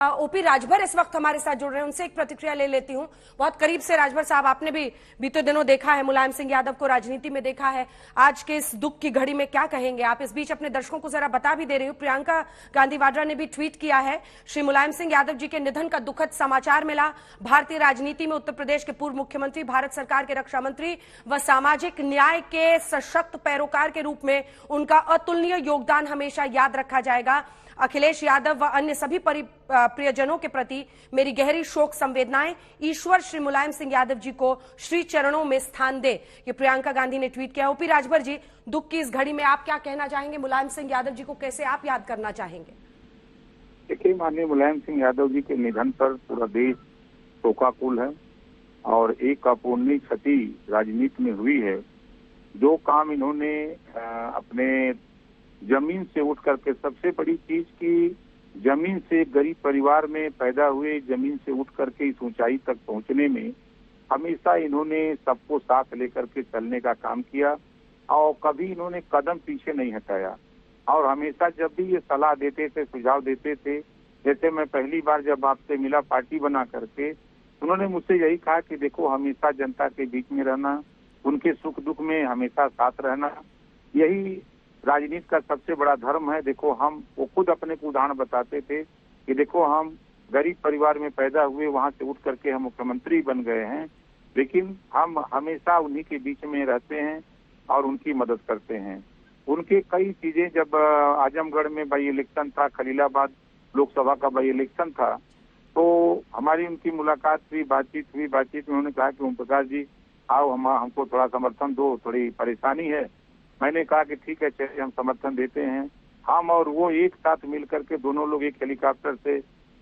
OP Rajbhar इस वक्त हमारे साथ जुड़ रहे हैं, उनसे एक प्रतिक्रिया ले लेती हूं। बहुत करीब से राजभर साहब, आपने भी बीते दिनों देखा है, मुलायम सिंह यादव को राजनीति में देखा है। आज के इस दुख की घड़ी में क्या कहेंगे आप? इस बीच अपने दर्शकों को जरा बता भी दे रही हूं, प्रियंका गांधी वाड्रा ने भी ट्वीट किया है, श्री मुलायम सिंह यादव जी के निधन का दुखद समाचार मिला। भारतीय राजनीति में उत्तर प्रदेश के पूर्व मुख्यमंत्री, भारत सरकार के रक्षा मंत्री व सामाजिक न्याय के सशक्त पैरोकार के रूप में उनका अतुलनीय योगदान हमेशा याद रखा जाएगा। अखिलेश यादव व अन्य सभी प्रियजनों के प्रति मेरी गहरी शोक संवेदनाएं। ईश्वर श्री मुलायम सिंह यादव जी को श्री चरणों में स्थान दे। ये प्रियंका गांधी ने ट्वीट किया। ओपी राजभर जी, दुख की इस घड़ी में आप क्या कहना चाहेंगे? मुलायम सिंह यादव जी को कैसे आप याद करना चाहेंगे? देखिए, माननीय मुलायम सिंह यादव जी के निधन पर पूरा देश शोकाकुल है और एक अपूर्णीय क्षति राजनीति में हुई है। जो काम इन्होंने अपने जमीन से उठ करके, सबसे बड़ी चीज की जमीन से गरीब परिवार में पैदा हुए, जमीन से उठ करके इस ऊंचाई तक पहुंचने में हमेशा इन्होंने सबको साथ लेकर के चलने का काम किया और कभी इन्होंने कदम पीछे नहीं हटाया। और हमेशा जब भी ये सलाह देते थे, सुझाव देते थे, जैसे मैं पहली बार जब आपसे मिला पार्टी बना करके, उन्होंने मुझसे यही कहा कि देखो, हमेशा जनता के बीच में रहना, उनके सुख दुख में हमेशा साथ रहना, यही राजनीति का सबसे बड़ा धर्म है। देखो, हम वो खुद अपने को उदाहरण बताते थे कि देखो, हम गरीब परिवार में पैदा हुए, वहां से उठ करके हम मुख्यमंत्री बन गए हैं, लेकिन हम हमेशा उन्हीं के बीच में रहते हैं और उनकी मदद करते हैं। उनके कई चीजें, जब आजमगढ़ में बाई इलेक्शन था, खलीलाबाद लोकसभा का बाई इलेक्शन था, तो हमारी उनकी मुलाकात हुई, बातचीत हुई। बातचीत में उन्होंने कहा कि ओम प्रकाश जी आओ, हमको थोड़ा समर्थन दो, थोड़ी परेशानी है। मैंने कहा कि ठीक है, चलिए हम समर्थन देते हैं। हम और वो एक साथ मिलकर के दोनों लोग एक हेलीकॉप्टर से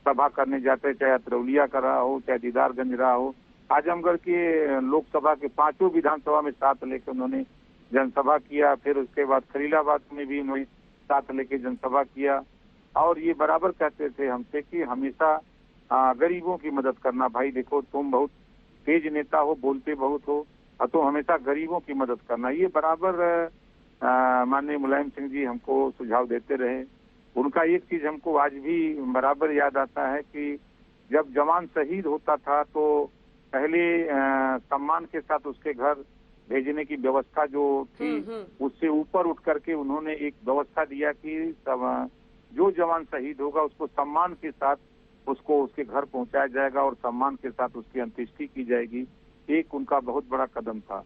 सभा करने जाते, चाहे अतरौलिया का रहा हो, चाहे दीदारगंज रहा हो। आजमगढ़ के लोकसभा के 5 विधानसभा में साथ लेकर उन्होंने जनसभा किया। फिर उसके बाद खलीलाबाद में भी उन्होंने साथ लेके जनसभा किया और ये बराबर कहते थे हमसे कि हमेशा गरीबों की मदद करना। भाई देखो, तुम बहुत तेज नेता हो, बोलते बहुत हो, तो हमेशा गरीबों की मदद करना, ये बराबर माननीय मुलायम सिंह जी हमको सुझाव देते रहे। उनका एक चीज हमको आज भी बराबर याद आता है कि जब जवान शहीद होता था तो पहले सम्मान के साथ उसके घर भेजने की व्यवस्था जो थी, उससे ऊपर उठ करके उन्होंने एक व्यवस्था दिया कि जो जवान शहीद होगा उसको सम्मान के साथ उसको उसके घर पहुंचाया जाएगा और सम्मान के साथ उसकी अंत्येष्टि की जाएगी। एक उनका बहुत बड़ा कदम था।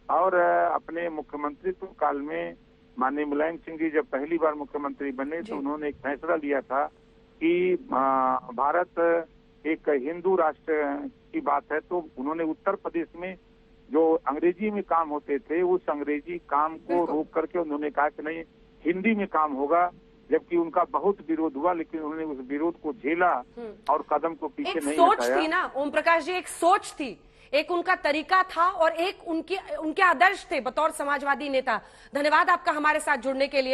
और अपने मुख्यमंत्रित्व काल में माननीय मुलायम सिंह जी जब पहली बार मुख्यमंत्री बने तो उन्होंने एक फैसला लिया था कि भारत एक हिंदू राष्ट्र की बात है, तो उन्होंने उत्तर प्रदेश में जो अंग्रेजी में काम होते थे, उस अंग्रेजी काम को रोक करके उन्होंने कहा कि नहीं, हिंदी में काम होगा। जबकि उनका बहुत विरोध हुआ, लेकिन उन्होंने उस विरोध को झेला और कदम को पीछे नहीं हटाया। सोच थी ना ओम प्रकाश जी, एक सोच थी, एक उनका तरीका था और एक उनके आदर्श थे बतौर समाजवादी नेता। धन्यवाद आपका हमारे साथ जुड़ने के लिए।